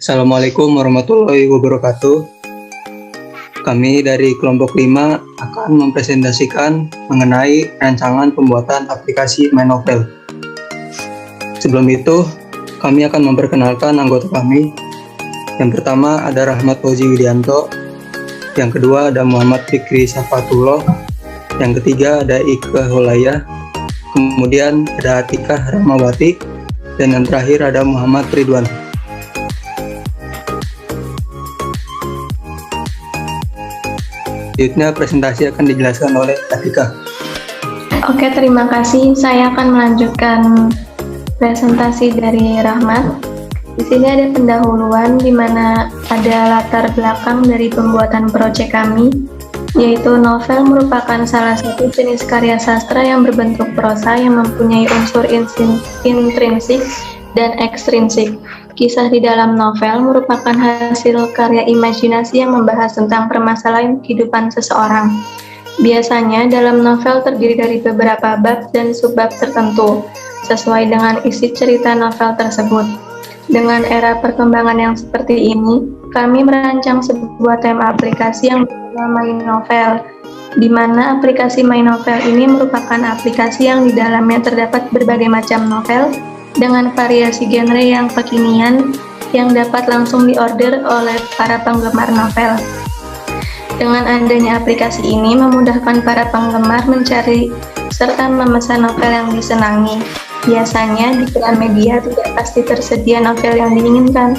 Assalamualaikum warahmatullahi wabarakatuh. Kami dari kelompok 5 akan mempresentasikan mengenai rancangan pembuatan aplikasi MyNovel. Sebelum itu, kami akan memperkenalkan anggota kami. Yang pertama ada Rahmat Fauzi Widianto, yang kedua ada Muhammad Fikri Safatullah, yang ketiga ada Ika Holaya, kemudian ada Atika Rahmawati, dan yang terakhir ada Muhammad Ridwan. Selanjutnya presentasi akan dijelaskan oleh Atika. Oke, terima kasih. Saya akan melanjutkan presentasi dari Rahmat. Di sini ada pendahuluan di mana ada latar belakang dari pembuatan proyek kami, yaitu novel merupakan salah satu jenis karya sastra yang berbentuk prosa yang mempunyai unsur intrinsik dan ekstrinsik. Kisah di dalam novel merupakan hasil karya imajinasi yang membahas tentang permasalahan kehidupan seseorang. Biasanya dalam novel terdiri dari beberapa bab dan subbab tertentu, sesuai dengan isi cerita novel tersebut. Dengan era perkembangan yang seperti ini, kami merancang sebuah tema aplikasi yang bernama MyNovel, di mana aplikasi MyNovel ini merupakan aplikasi yang di dalamnya terdapat berbagai macam novel dengan variasi genre yang kekinian yang dapat langsung diorder oleh para penggemar novel. Dengan adanya aplikasi ini memudahkan para penggemar mencari serta memesan novel yang disenangi. Biasanya di Gramedia tidak pasti tersedia novel yang diinginkan.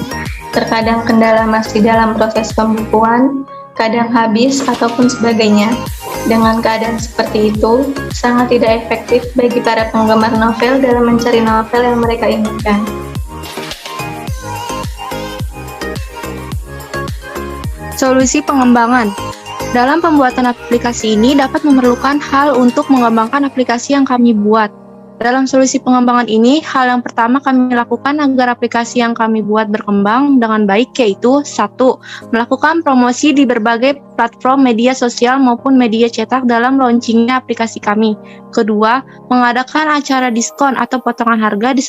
Terkadang kendala masih dalam proses pembukuan, kadang habis ataupun sebagainya. Dengan keadaan seperti itu, sangat tidak efektif bagi para penggemar novel dalam mencari novel yang mereka inginkan. Solusi pengembangan. Dalam pembuatan aplikasi ini dapat memerlukan hal untuk mengembangkan aplikasi yang kami buat. Dalam solusi pengembangan ini, hal yang pertama kami lakukan agar aplikasi yang kami buat berkembang dengan baik yaitu 1. Melakukan promosi di berbagai platform media sosial maupun media cetak dalam launchingnya aplikasi kami. Kedua, mengadakan acara diskon atau potongan harga di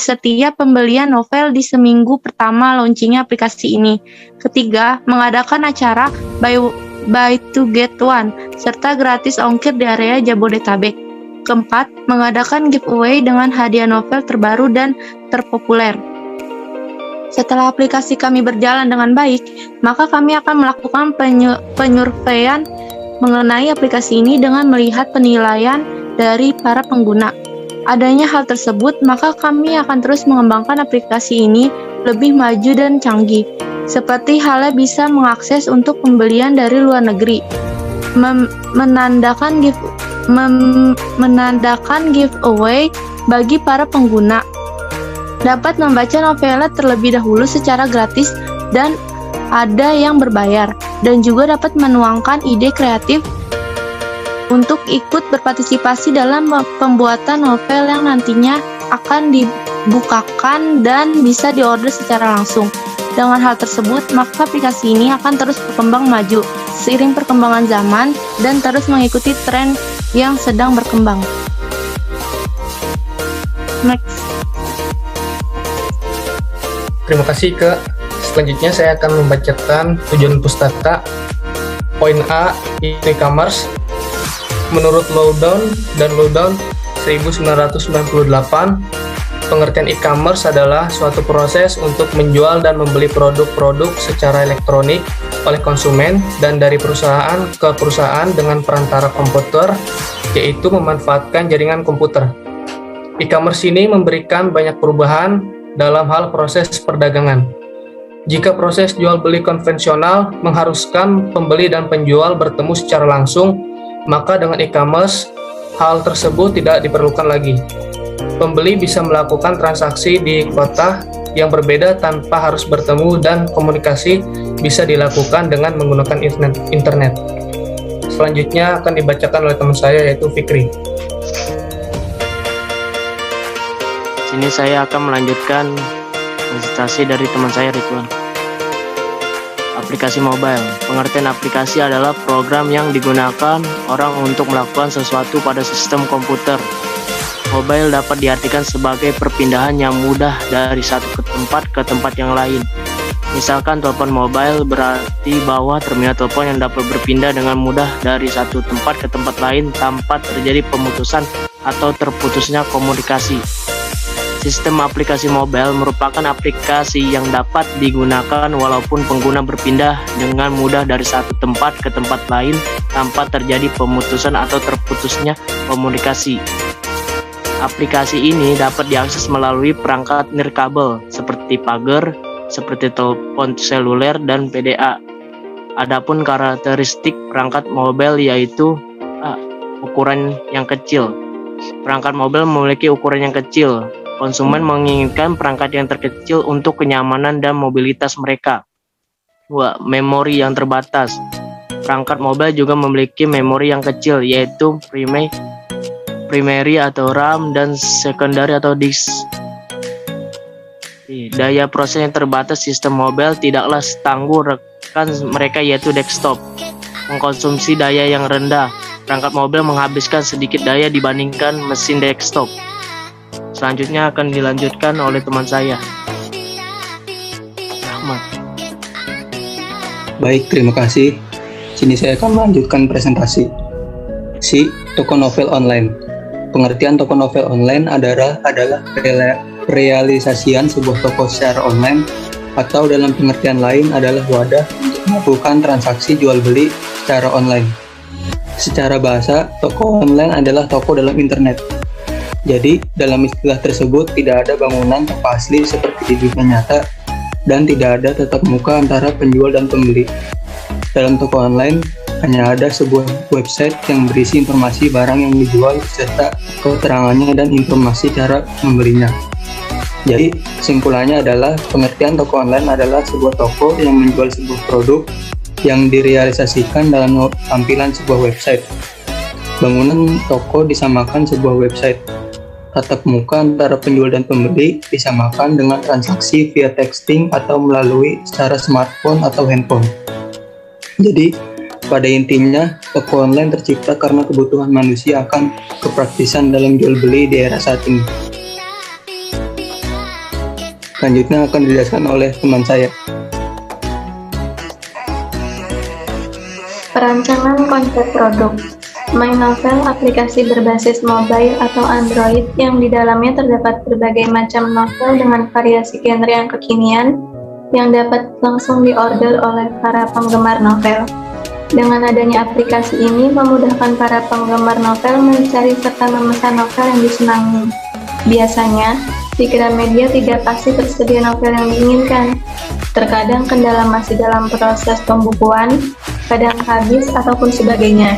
setiap pembelian novel di seminggu pertama launchingnya aplikasi ini. Ketiga, mengadakan acara buy to get one serta gratis ongkir di area Jabodetabek. Keempat, mengadakan giveaway dengan hadiah novel terbaru dan terpopuler. Setelah aplikasi kami berjalan dengan baik, maka kami akan melakukan penyurveian mengenai aplikasi ini dengan melihat penilaian dari para pengguna. Adanya hal tersebut, maka kami akan terus mengembangkan aplikasi ini lebih maju dan canggih. Seperti halnya bisa mengakses untuk pembelian dari luar negeri, menandakan giveaway bagi para pengguna, dapat membaca novelnya terlebih dahulu secara gratis dan ada yang berbayar, dan juga dapat menuangkan ide kreatif untuk ikut berpartisipasi dalam pembuatan novel yang nantinya akan dibukakan dan bisa diorder secara langsung. Dengan hal tersebut, maka aplikasi ini akan terus berkembang maju seiring perkembangan zaman dan terus mengikuti tren yang sedang berkembang. Next. Terima kasih Kak. Selanjutnya saya akan membacakan tujuan pustaka. Poin A, e-commerce. Menurut Lowdown 1998, pengertian e-commerce adalah suatu proses untuk menjual dan membeli produk-produk secara elektronik oleh konsumen dan dari perusahaan ke perusahaan dengan perantara komputer, yaitu memanfaatkan jaringan komputer. E-commerce ini memberikan banyak perubahan dalam hal proses perdagangan. Jika proses jual-beli konvensional mengharuskan pembeli dan penjual bertemu secara langsung, maka dengan e-commerce, hal tersebut tidak diperlukan lagi. Pembeli bisa melakukan transaksi di kota yang berbeda tanpa harus bertemu dan komunikasi bisa dilakukan dengan menggunakan internet. Selanjutnya akan dibacakan oleh teman saya yaitu Fikri. Sini saya akan melanjutkan presentasi dari teman saya Ridwan. Aplikasi mobile. Pengertian aplikasi adalah program yang digunakan orang untuk melakukan sesuatu pada sistem komputer. Mobile dapat diartikan sebagai perpindahan yang mudah dari satu tempat ke tempat yang lain. Misalkan telepon mobile berarti bahwa terminal telepon yang dapat berpindah dengan mudah dari satu tempat ke tempat lain tanpa terjadi pemutusan atau terputusnya komunikasi. Sistem aplikasi mobile merupakan aplikasi yang dapat digunakan walaupun pengguna berpindah dengan mudah dari satu tempat ke tempat lain tanpa terjadi pemutusan atau terputusnya komunikasi. Aplikasi ini dapat diakses melalui perangkat nirkabel seperti pager, seperti telepon seluler dan PDA. Adapun karakteristik perangkat mobile yaitu ukuran yang kecil. Perangkat mobile memiliki ukuran yang kecil. Konsumen menginginkan perangkat yang terkecil untuk kenyamanan dan mobilitas mereka. 2. Memori yang terbatas. Perangkat mobile juga memiliki memori yang kecil, yaitu primary atau RAM dan secondary atau disk. Daya proses yang terbatas sistem mobile tidaklah setangguh rekan mereka yaitu desktop. Mengkonsumsi daya yang rendah. Perangkat mobile menghabiskan sedikit daya dibandingkan mesin desktop. Selanjutnya akan dilanjutkan oleh teman saya, Rahmat. Baik, terima kasih. Sini saya akan melanjutkan presentasi. Toko novel online. Pengertian toko novel online adalah realisasian sebuah toko secara online, atau dalam pengertian lain adalah wadah untuk melakukan transaksi jual beli secara online. Secara bahasa, toko online adalah toko dalam internet. Jadi, dalam istilah tersebut tidak ada bangunan toko asli seperti di dunia nyata, dan tidak ada tatap muka antara penjual dan pembeli. Dalam toko online, hanya ada sebuah website yang berisi informasi barang yang dijual serta keterangannya dan informasi cara membelinya. Jadi, kesimpulannya adalah pengertian toko online adalah sebuah toko yang menjual sebuah produk yang direalisasikan dalam tampilan sebuah website. Bangunan toko disamakan sebuah website. Tatap muka antara penjual dan pembeli disamakan dengan transaksi via texting atau melalui secara smartphone atau handphone. Jadi, pada intinya, toko online tercipta karena kebutuhan manusia akan kepraktisan dalam jual beli di era saat ini. Selanjutnya akan dijelaskan oleh teman saya. Perancangan konsep produk. MyNovel aplikasi berbasis mobile atau Android yang di dalamnya terdapat berbagai macam novel dengan variasi genre yang kekinian yang dapat langsung diorder oleh para penggemar novel. Dengan adanya aplikasi ini memudahkan para penggemar novel mencari serta memesan novel yang disenangi. Biasanya, di Gramedia tidak pasti tersedia novel yang diinginkan. Terkadang kendala masih dalam proses pembukuan, kadang habis ataupun sebagainya.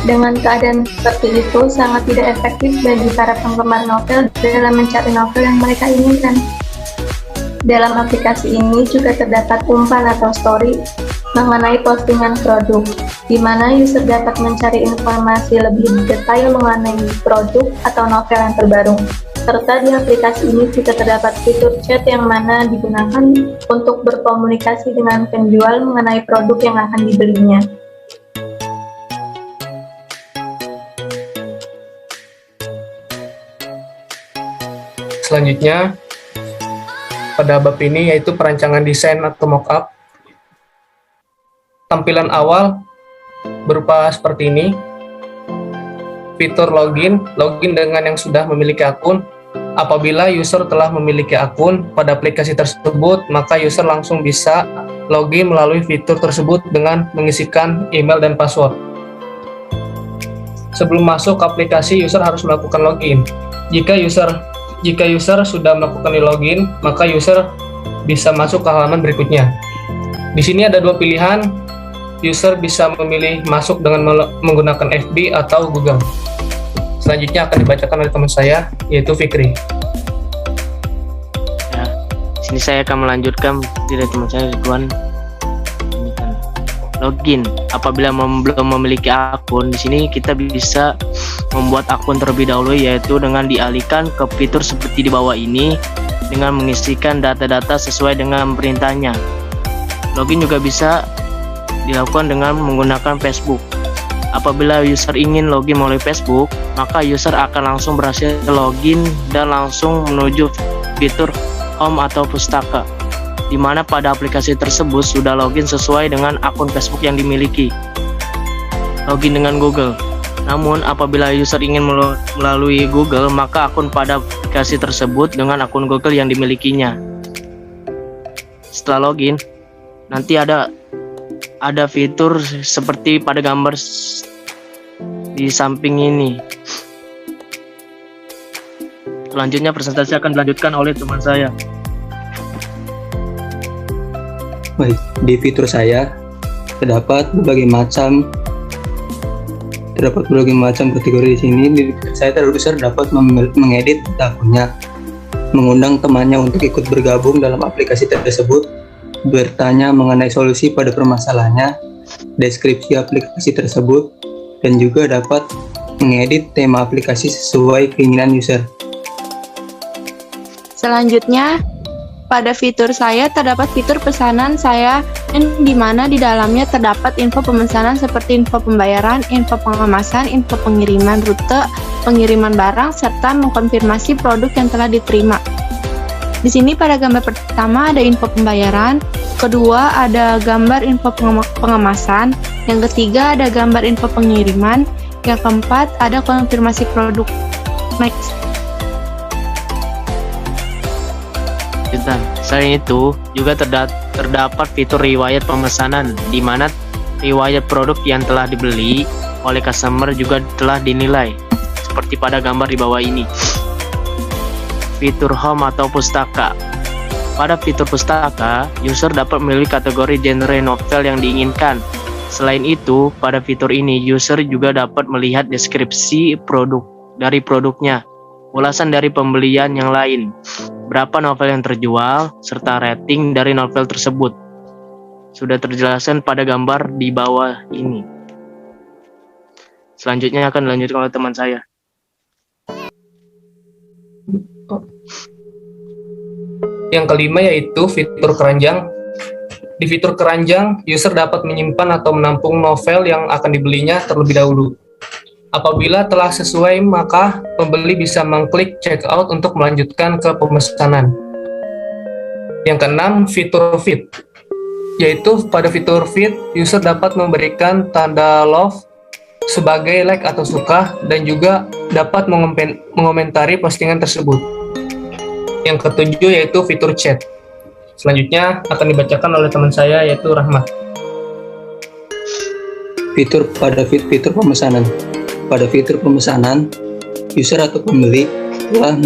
Dengan keadaan seperti itu sangat tidak efektif bagi para penggemar novel dalam mencari novel yang mereka inginkan. Dalam aplikasi ini juga terdapat umpan atau story mengenai postingan produk, di mana user dapat mencari informasi lebih detail mengenai produk atau novel yang terbaru. Serta di aplikasi ini juga terdapat fitur chat yang mana digunakan untuk berkomunikasi dengan penjual mengenai produk yang akan dibelinya. Selanjutnya, pada bab ini yaitu perancangan desain atau mockup. Tampilan awal berupa seperti ini. Fitur login dengan yang sudah memiliki akun. Apabila user telah memiliki akun pada aplikasi tersebut, maka user langsung bisa login melalui fitur tersebut dengan mengisikan email dan password. Sebelum masuk ke aplikasi, user harus melakukan login. Jika user sudah melakukan login, maka user bisa masuk ke halaman berikutnya. Di sini ada dua pilihan. User bisa memilih masuk dengan menggunakan FB atau Google. Selanjutnya akan dibacakan oleh teman saya, yaitu Fikri. Ya, sini saya akan melanjutkan dari teman saya, Ridwan. Login. Apabila belum memiliki akun, di sini kita bisa membuat akun terlebih dahulu, yaitu dengan dialihkan ke fitur seperti di bawah ini dengan mengisikan data-data sesuai dengan perintahnya. Login juga bisa dilakukan dengan menggunakan Facebook. Apabila user ingin login melalui Facebook, maka user akan langsung berhasil login dan langsung menuju fitur Home atau Pustaka. di mana pada aplikasi tersebut sudah login sesuai dengan akun Facebook yang dimiliki. Login dengan Google. Namun apabila user ingin melalui Google, maka akun pada aplikasi tersebut dengan akun Google yang dimilikinya. Setelah login, nanti ada fitur seperti pada gambar di samping ini. Selanjutnya presentasi akan dilanjutkan oleh teman saya. Baik, di fitur saya terdapat berbagai macam kategori di sini. Di fitur saya user dapat mengedit akunnya, mengundang temannya untuk ikut bergabung dalam aplikasi tersebut, bertanya mengenai solusi pada permasalahannya, deskripsi aplikasi tersebut, dan juga dapat mengedit tema aplikasi sesuai keinginan user. Selanjutnya, pada fitur saya terdapat fitur pesanan saya, di mana di dalamnya terdapat info pemesanan seperti info pembayaran, info pengemasan, info pengiriman rute, pengiriman barang, serta mengkonfirmasi produk yang telah diterima. Di sini pada gambar pertama ada info pembayaran, kedua ada gambar info pengemasan, yang ketiga ada gambar info pengiriman, yang keempat ada konfirmasi produk. Next. Selain itu, juga terdapat fitur riwayat pemesanan, di mana riwayat produk yang telah dibeli oleh customer juga telah dinilai, seperti pada gambar di bawah ini. Fitur home atau pustaka. Pada fitur pustaka, user dapat memilih kategori genre novel yang diinginkan. Selain itu, pada fitur ini, user juga dapat melihat deskripsi dari produknya, ulasan dari pembelian yang lain, berapa novel yang terjual, serta rating dari novel tersebut. Sudah terjelaskan pada gambar di bawah ini. Selanjutnya akan dilanjutkan oleh teman saya. Yang kelima yaitu fitur keranjang. Di fitur keranjang, user dapat menyimpan atau menampung novel yang akan dibelinya terlebih dahulu. Apabila telah sesuai, maka pembeli bisa mengklik checkout untuk melanjutkan ke pemesanan. Yang keenam, fitur feed. Yaitu pada fitur feed, user dapat memberikan tanda love sebagai like atau suka, dan juga dapat mengomentari postingan tersebut. Yang ketujuh yaitu fitur chat. Selanjutnya akan dibacakan oleh teman saya, yaitu Rahmat. Fitur pemesanan. Pada fitur pemesanan, user atau pembeli telah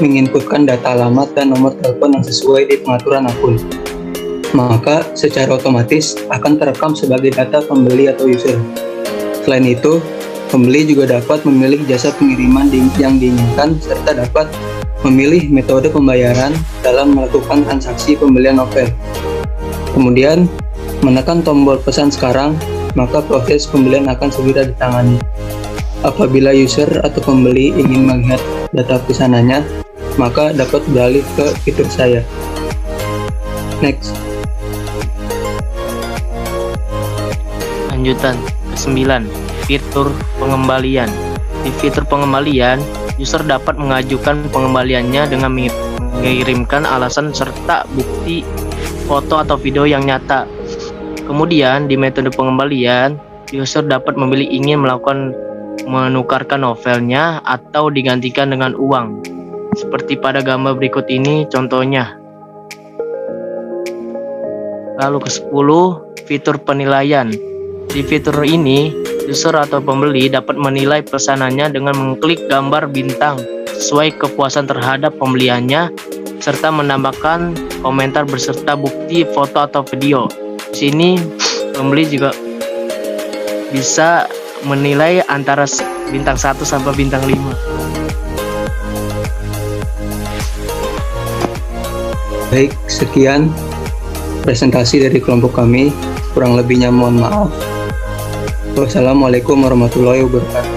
menginputkan data alamat dan nomor telepon yang sesuai di pengaturan akun. Maka secara otomatis akan terekam sebagai data pembeli atau user. Selain itu, pembeli juga dapat memilih jasa pengiriman yang diinginkan, serta dapat memilih metode pembayaran dalam melakukan transaksi pembelian novel. Kemudian, menekan tombol pesan sekarang, maka proses pembelian akan segera ditangani. Apabila user atau pembeli ingin melihat data pesanannya, maka dapat beralih ke fitur saya. Next. Lanjutan ke-9, fitur pengembalian. Di fitur pengembalian, user dapat mengajukan pengembaliannya dengan mengirimkan alasan serta bukti foto atau video yang nyata. Kemudian di metode pengembalian, user dapat memilih ingin menukarkan novelnya atau digantikan dengan uang, seperti pada gambar berikut ini contohnya. Lalu ke-10, fitur penilaian. Di fitur ini, user atau pembeli dapat menilai pesanannya dengan mengklik gambar bintang sesuai kepuasan terhadap pembeliannya, serta menambahkan komentar beserta bukti foto atau video. Di sini pembeli juga bisa menilai antara bintang 1 sampai bintang 5. Baik, sekian presentasi dari kelompok kami. Kurang lebihnya mohon maaf. Wassalamualaikum warahmatullahi wabarakatuh.